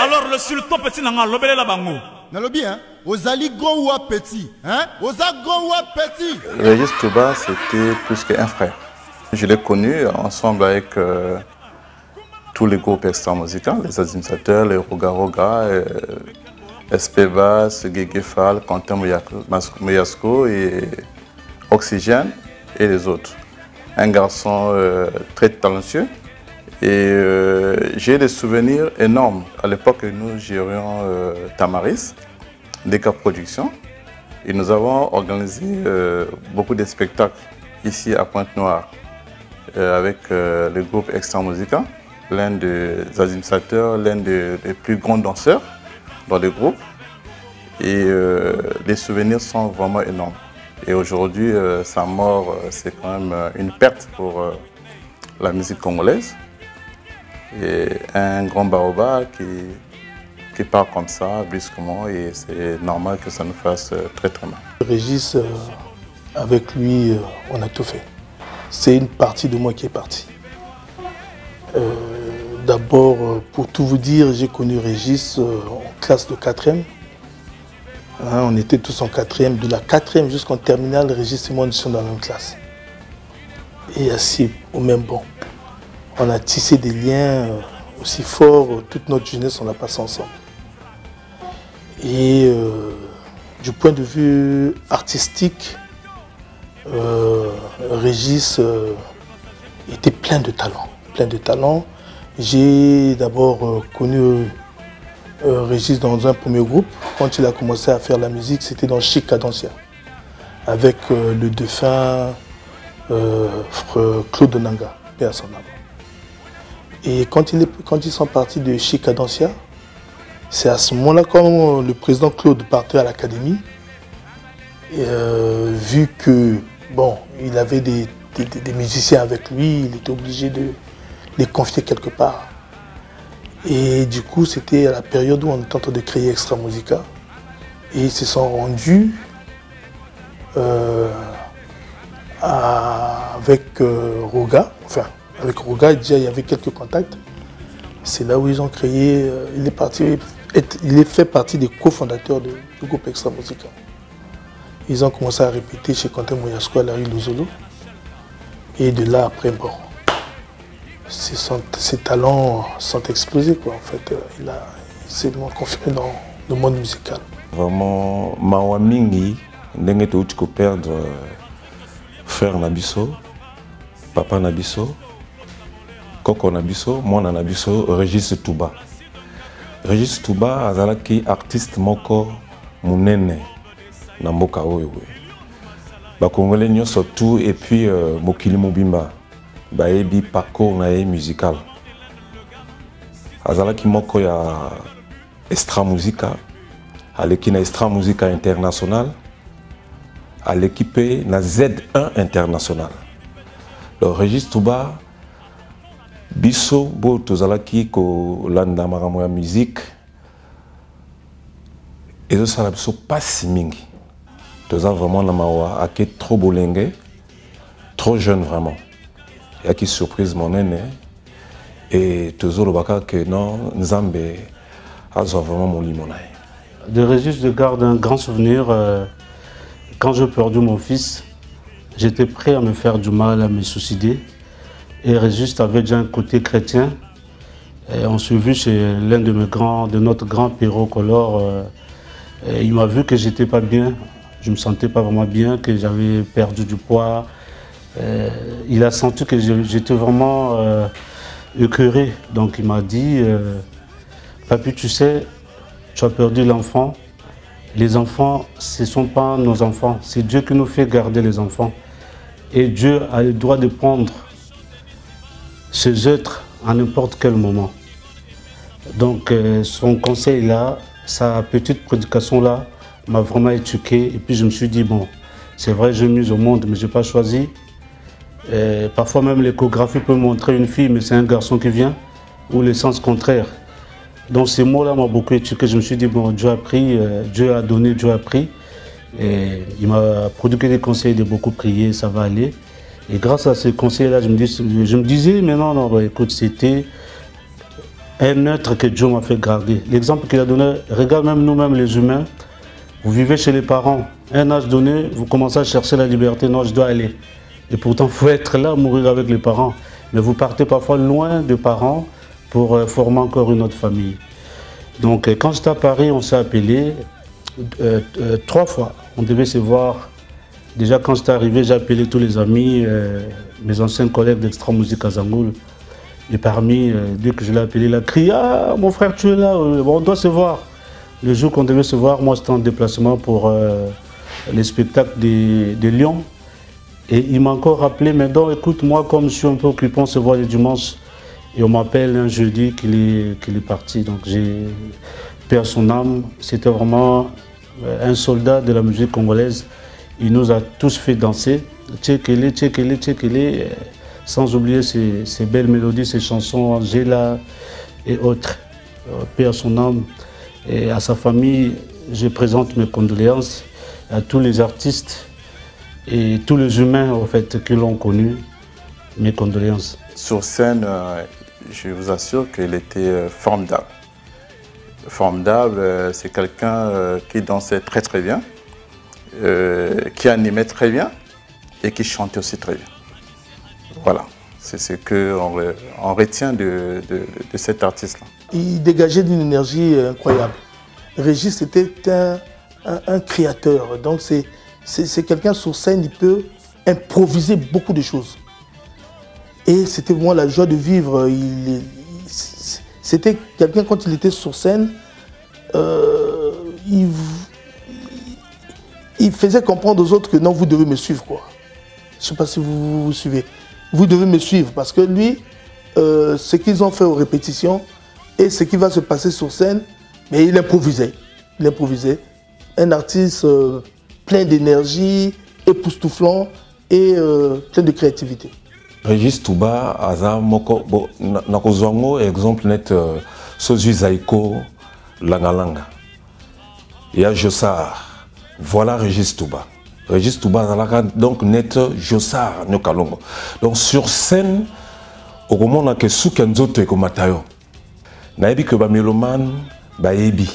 Alors le sultan petit n'a lobelé la bango. Nalobi hein, aux ali grand ou petit, hein, aux grand ou petit. Régis Touba, c'était plus qu'un frère. Je l'ai connu ensemble avec tous les groupes extra-musicaux, les Azimisateurs, les Roga Roga, Espevas, Gegefal, Quentin Moyasko et Oxygène et les autres. Un garçon très talentueux et j'ai des souvenirs énormes. À l'époque, nous gérions Tamaris, Deka Productions, et nous avons organisé beaucoup de spectacles ici à Pointe-Noire avec le groupe extra-musicaux, l'un des Azimisateurs, l'un des plus grands danseurs dans le groupe. Et les souvenirs sont vraiment énormes. Et aujourd'hui, sa mort, c'est quand même une perte pour la musique congolaise. Et un grand baobab qui part comme ça, brusquement, et c'est normal que ça nous fasse très très mal. Régis, avec lui, on a tout fait. C'est une partie de moi qui est partie. D'abord, pour tout vous dire, j'ai connu Régis en classe de 4e. Hein, on était tous en 4e, de la 4e jusqu'en terminale, Régis et moi nous sommes dans la même classe. Et assis au même banc. On a tissé des liens aussi forts, toute notre jeunesse on l'a passé ensemble. Et du point de vue artistique, Régis était plein de talent. J'ai d'abord connu Régis dans un premier groupe. Quand il a commencé à faire la musique, c'était dans Chic Cadencia, avec le défunt Claude Nanga, paix à son âme. Et quand ils sont partis de Chic Cadencia, c'est à ce moment-là, quand le président Claude partait à l'académie, vu que bon, il avait des musiciens avec lui, il était obligé de les confier quelque part. Et du coup, c'était à la période où on était en train de créer Extra Musica. Et ils se sont rendus avec Roga. Enfin, avec Roga, déjà, il y avait quelques contacts. C'est là où ils ont créé. Il fait partie des cofondateurs du groupe Extra Musica. Ils ont commencé à répéter chez Quentin Moyasko à la rue Luzolo. Et de là, après, bon. Ses talents sont explosés, quoi. En fait, il s'est confirmé dans le monde musical. Vraiment, mawa mingi, ndenge touti ko perdre frère Nabiso, papa Nabiso, Koko Nabiso, mwana Nabiso, Régis Touba. Régis Touba azalaki artiste moko munene na mboka oyo. Ba Congolais nyonso tout et puis mokili mobimba. Baebi parcours nae musical. Azalaki moko ya Extra Musica, aleki na Extra Musica International, aleki pe na Z1 International. Le Régis Touba, biso bo tozalaki ko landa makambo ya musique, ezo sala biso pasi mingi. Toza vraiment na mawa ake trop bolenge, trop jeune vraiment. Il y a qui surprise mon aîné et toujours le baka que non Nzambe a vraiment mon limonaï. De Régis, je garde un grand souvenir. Quand j'ai perdu mon fils, j'étais prêt à me faire du mal, à me suicider. Et Régis avait déjà un côté chrétien. Et on s'est vu chez l'un de notre grand Perrault Color. Il m'a vu que j'étais pas bien. Je me sentais pas vraiment bien, que j'avais perdu du poids. Il a senti que j'étais vraiment écœuré. Donc il m'a dit, Papi, tu sais, tu as perdu l'enfant. Les enfants, ce ne sont pas nos enfants. C'est Dieu qui nous fait garder les enfants. Et Dieu a le droit de prendre ces êtres à n'importe quel moment. Donc son conseil là, sa petite prédication là, m'a vraiment éduqué. Et puis je me suis dit, bon, c'est vrai, j'ai mis au monde, mais je n'ai pas choisi. Parfois même l'échographie peut montrer une fille, mais c'est un garçon qui vient, ou le sens contraire. Donc ces mots-là m'ont beaucoup éduqué. Je me suis dit, bon, Dieu a pris, Dieu a donné, Dieu a pris. Et il m'a produit des conseils de beaucoup prier, ça va aller. Et grâce à ces conseils-là, je me disais, mais non, bah, écoute, c'était un être que Dieu m'a fait garder. L'exemple qu'il a donné, regarde même nous-mêmes les humains, vous vivez chez les parents, à un âge donné, vous commencez à chercher la liberté, non, je dois aller. Et pourtant, il faut être là, mourir avec les parents. Mais vous partez parfois loin des parents pour former encore une autre famille. Donc, quand j'étais à Paris, on s'est appelé 3 fois. On devait se voir. Déjà, quand j'étais arrivé, j'ai appelé tous les amis, mes anciens collègues d'Extra Musique à Zangoul. Et parmi, dès que je l'ai appelé, il a crié « Ah, mon frère, tu es là, on doit se voir ». Le jour qu'on devait se voir, moi, j'étais en déplacement pour les spectacles de Lyon. Et il m'a encore rappelé, mais donc, écoute, moi, comme je suis un peu occupé, on se voit le dimanche. Et on m'appelle un jeudi qu'il est parti. Donc, j'ai perdu son âme. C'était vraiment un soldat de la musique congolaise. Il nous a tous fait danser. Tchekele, tchekele, tchekele. Sans oublier ces belles mélodies, ces chansons, Angela et autres. Paix à son âme. Et à sa famille, je présente mes condoléances à tous les artistes et tous les humains en fait, qui l'ont connu. Mes condoléances. Sur scène, je vous assure qu'il était formidable. Formidable, c'est quelqu'un qui dansait très très bien, qui animait très bien et qui chantait aussi très bien. Voilà, c'est ce qu'on retient de cet artiste-là. Il dégageait d'une énergie incroyable. Régis était un créateur, donc c'est quelqu'un sur scène, il peut improviser beaucoup de choses. Et c'était vraiment la joie de vivre. C'était quelqu'un, quand il était sur scène, il faisait comprendre aux autres que non, vous devez me suivre, quoi. Je ne sais pas si vous suivez. Vous devez me suivre parce que lui, ce qu'ils ont fait aux répétitions et ce qui va se passer sur scène, mais il improvisait. Il improvisait. Un artiste plein d'énergie, époustouflant et plein de créativité. Régis Touba, aza moko bo nakozwango exemple net Sozu Zaiko Langalanga. Il y a Jossar. Voilà Régis Touba. Régis Touba donc net Jossar Nyokalongo. Donc sur scène, au moment où Soukenzoto et Komatayo, naebi que ba mélomane ba yebi.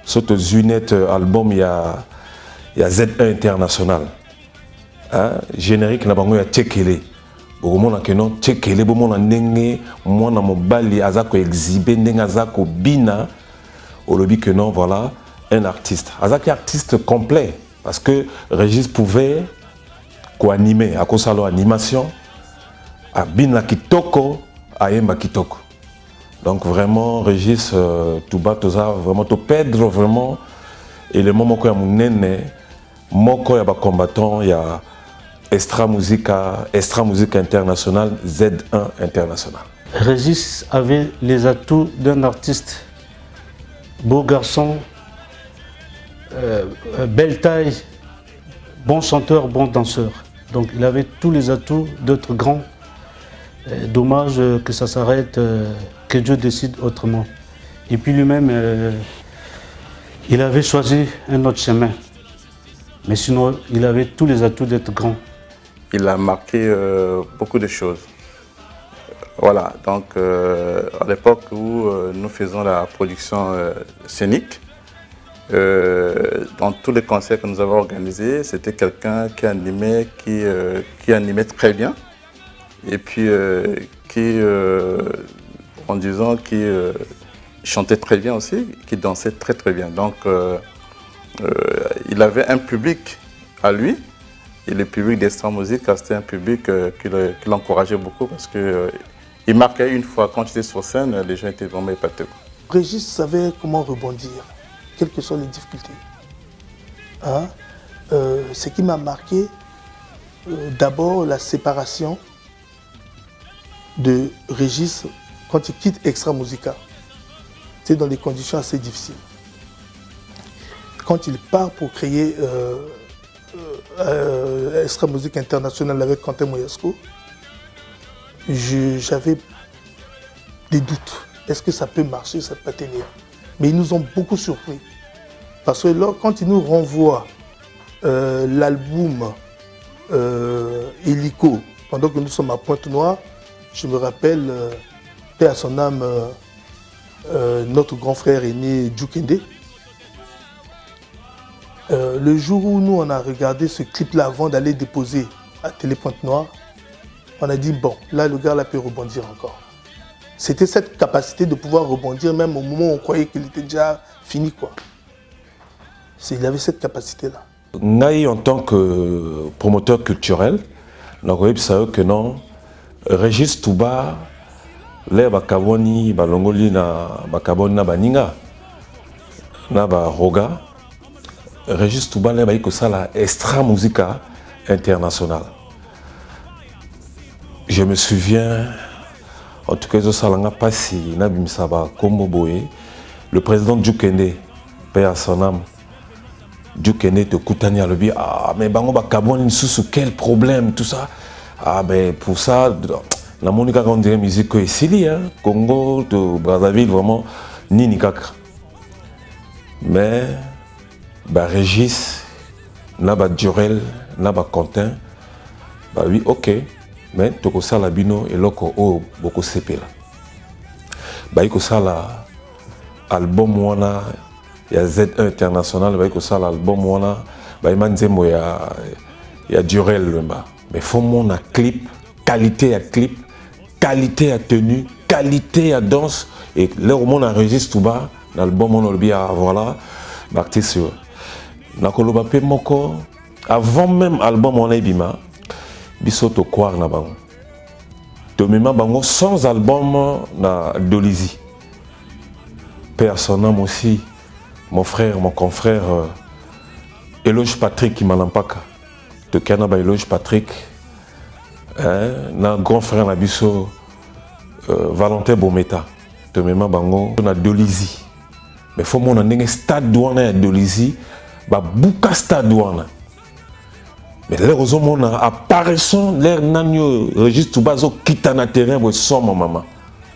Soto Zunet album il y a Z1 International. Hein? Générique na bango ya Tchekele. Bomona que non Tchekele bomona ndenge mwana mobali azako exhiber ndenge azako bina olobi que non voilà un artiste. Azaki artiste complet parce que Régis pouvait co-animer à kosalo animation à bina kitoko à yemba kitoko. Donc vraiment Régis Touba toza vraiment to perdre vraiment et le moment ko ya munene moko ya ba combattant ya Extra Musique International, Z1 International. Régis avait les atouts d'un artiste, beau garçon, belle taille, bon chanteur, bon danseur. Donc il avait tous les atouts d'être grand. Dommage que ça s'arrête, que Dieu décide autrement. Et puis lui-même, il avait choisi un autre chemin. Mais sinon, il avait tous les atouts d'être grand. Il a marqué beaucoup de choses. Voilà, donc à l'époque où nous faisons la production scénique, dans tous les concerts que nous avons organisés, c'était quelqu'un qui animait très bien et puis qui chantait très bien aussi, qui dansait très très bien. Donc il avait un public à lui. Et le public d'Extra Musique, c'était un public qui l'encourageait beaucoup parce qu'il marquait une fois quand il était sur scène, les gens étaient vraiment épatés. Régis savait comment rebondir, quelles que soient les difficultés. Hein? Ce qui m'a marqué, d'abord la séparation de Régis quand il quitte Extra Musica. C'est dans des conditions assez difficiles. Quand il part pour créer Extra Musique International avec Quentin Moyasco, j'avais des doutes. Est-ce que ça peut marcher, ça peut tenir? Mais ils nous ont beaucoup surpris. Parce que là, quand ils nous renvoient l'album Hélico pendant que nous sommes à Pointe-Noire, je me rappelle, paix à son âme, notre grand frère aîné Djoukende. Le jour où nous on a regardé ce clip-là avant d'aller déposer à Télé Pointe-Noire, on a dit bon, là le gars là peut rebondir encore. C'était cette capacité de pouvoir rebondir même au moment où on croyait qu'il était déjà fini quoi. Il avait cette capacité-là. Naï en tant que promoteur culturel, nous savons que non, Régis Touba, les bakaboni, balongoli na bakaboni na baninga, na baroga, Régis Touba les baïko ça la extra musica internationale. Je me souviens, en tout cas, je pas si Nabi Misaba Kombo Boé, le président Djoukende, paix à son âme. Djoukende te koutani à l'objet, ah mais bango bakaboni sous quel problème tout ça. Ah ben pour ça, la monika quand on dirait musique ici, Congo, de Brazzaville vraiment ni kaka. Mais bah Régis, naba Durel, naba Quentin, bah oui ok. Mais toko sala bino et loko o boko sepela. Bah iko sala album wana ya Z1 international, bah iko sala album wana bah imanzemo ya Durel lemba. Mais faut mon a clip, qualité à clip, qualité à tenue, qualité à danse et là où on enregistre tout bas l'album on le bien voilà bakti sur. Nakoloba pe moko avant même album on ebima bisoto kwar na bango. Tomema bango sans album na Dolizy. Père son âme aussi, mon frère, mon confrère Eloge Patrick qui m'alampaka. De Canaba Eloge Patrick, na grand frère na biso Valentin Bometa. Tomema bango na Dolizy. Mais faut mon ndenge stade douana Dolizy, ba buka stade douana. Mais là, on a apparaissant l'air nanyo registre tout bas quitte na terrain pour son maman.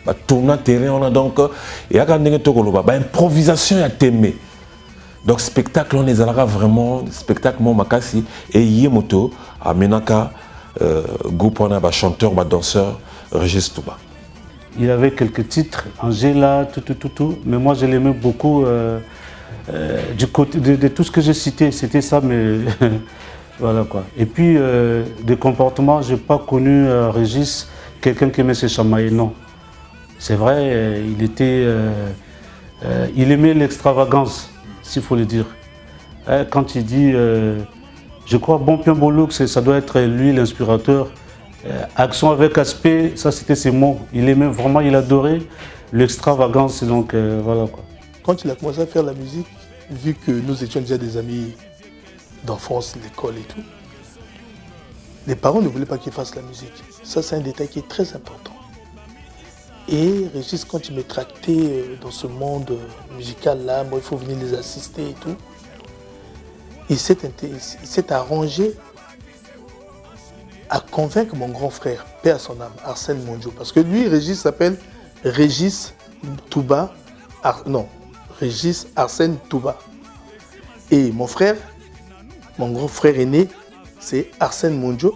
Ba tourner terrain on a donc et à quand ba improvisation à t'aimer. Donc spectacle on les allara vraiment spectacle mon makasi et yemoto à menaka groupe on a ba chanteur ba danseur registre tout bas. Il avait quelques titres Angela tout mais moi je l'aimais beaucoup du côté de tout ce que j'ai cité, c'était ça mais voilà quoi. Et puis, de comportement, je n'ai pas connu Régis, quelqu'un qui aimait se chamailler, non. C'est vrai, il aimait l'extravagance, s'il faut le dire. Quand il dit, je crois, Bon Pion Bolouk, ça doit être lui l'inspirateur. Action avec aspect, ça c'était ses mots. Il aimait vraiment, il adorait l'extravagance, donc voilà quoi. Quand il a commencé à faire la musique, vu que nous étions déjà des amis d'enfance, l'école et tout, les parents ne voulaient pas qu'il fasse la musique. Ça, c'est un détail qui est très important. Et Régis, quand il me tractait dans ce monde musical-là, moi, il faut venir les assister et tout, il s'est arrangé à convaincre mon grand frère, paix à son âme, Arsène Mondjo. Parce que lui, Régis s'appelle Régis Touba, Régis Arsène Touba. Et mon frère, mon grand frère aîné, c'est Arsène Mondjo.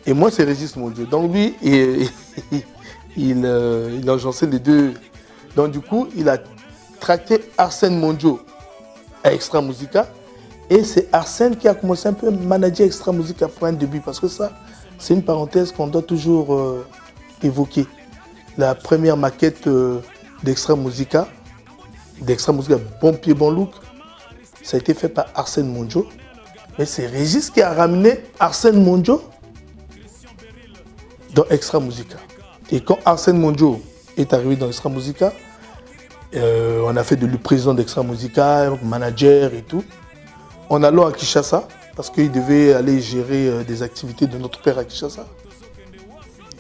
Et moi, c'est Régis Mondjo. Donc lui, il a agencé les deux. Donc du coup, il a tracté Arsène Mondjo à Extra Musica. Et c'est Arsène qui a commencé un peu à manager Extra Musica pour un début. Parce que ça, c'est une parenthèse qu'on doit toujours évoquer. La première maquette d'Extra Musica Bon Pied Bon Look, ça a été fait par Arsène Mondjo. Mais c'est Régis qui a ramené Arsène Mondjo dans Extra Musica. Et quand Arsène Mondjo est arrivé dans Extra Musica, on a fait de lui président d'Extra Musica, manager et tout. En allant à Kinshasa, parce qu'il devait aller gérer des activités de notre père à Kinshasa,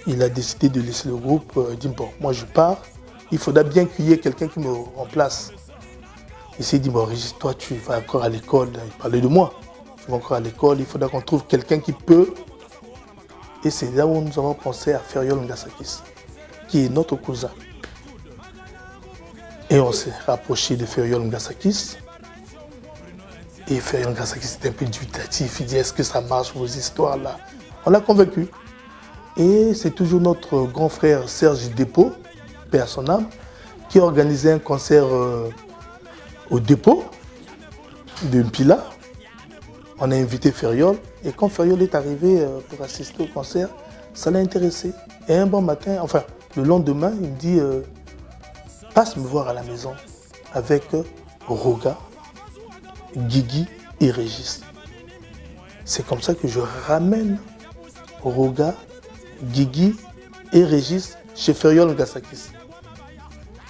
il a décidé de laisser le groupe. Il dit bon, moi je pars, il faudra bien qu'il y ait quelqu'un qui me remplace. Il s'est dit bon, Régis, toi tu vas encore à l'école, il parlait de moi, tu vas encore à l'école, il faudra qu'on trouve quelqu'un qui peut. Et c'est là où nous avons pensé à Feriol Ngasakis, qui est notre cousin. Et on s'est rapproché de Feriol Ngasakis. Et Feriol Ngasakis était un peu dubitatif, il dit est-ce que ça marche vos histoires là? On l'a convaincu. Et c'est toujours notre grand frère Serge Dépôt, paix à son âme, qui a organisé un concert au dépôt de Mpila. On a invité Feriol. Et quand Feriol est arrivé pour assister au concert, ça l'a intéressé. Et un bon matin, enfin le lendemain, il me dit passe me voir à la maison avec Roga, Guigui et Régis. C'est comme ça que je ramène Roga, Guigui et Régis chez Feriol Ngasakis.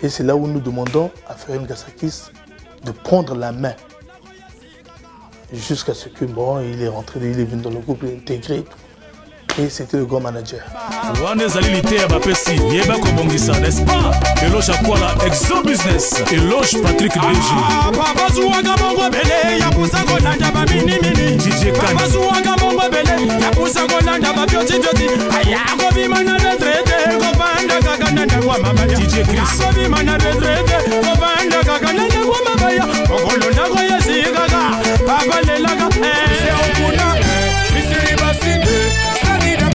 Et c'est là où nous demandons à Feriol Ngasakis de prendre la main. Jusqu'à ce que, bon, il est rentré, il est venu dans le groupe, il est intégré. Et c'était le grand manager. N'est-ce pas? Eloge Akwala, Exo Business. Eloge Patrick Deji. DJ Khan. DJ Chris.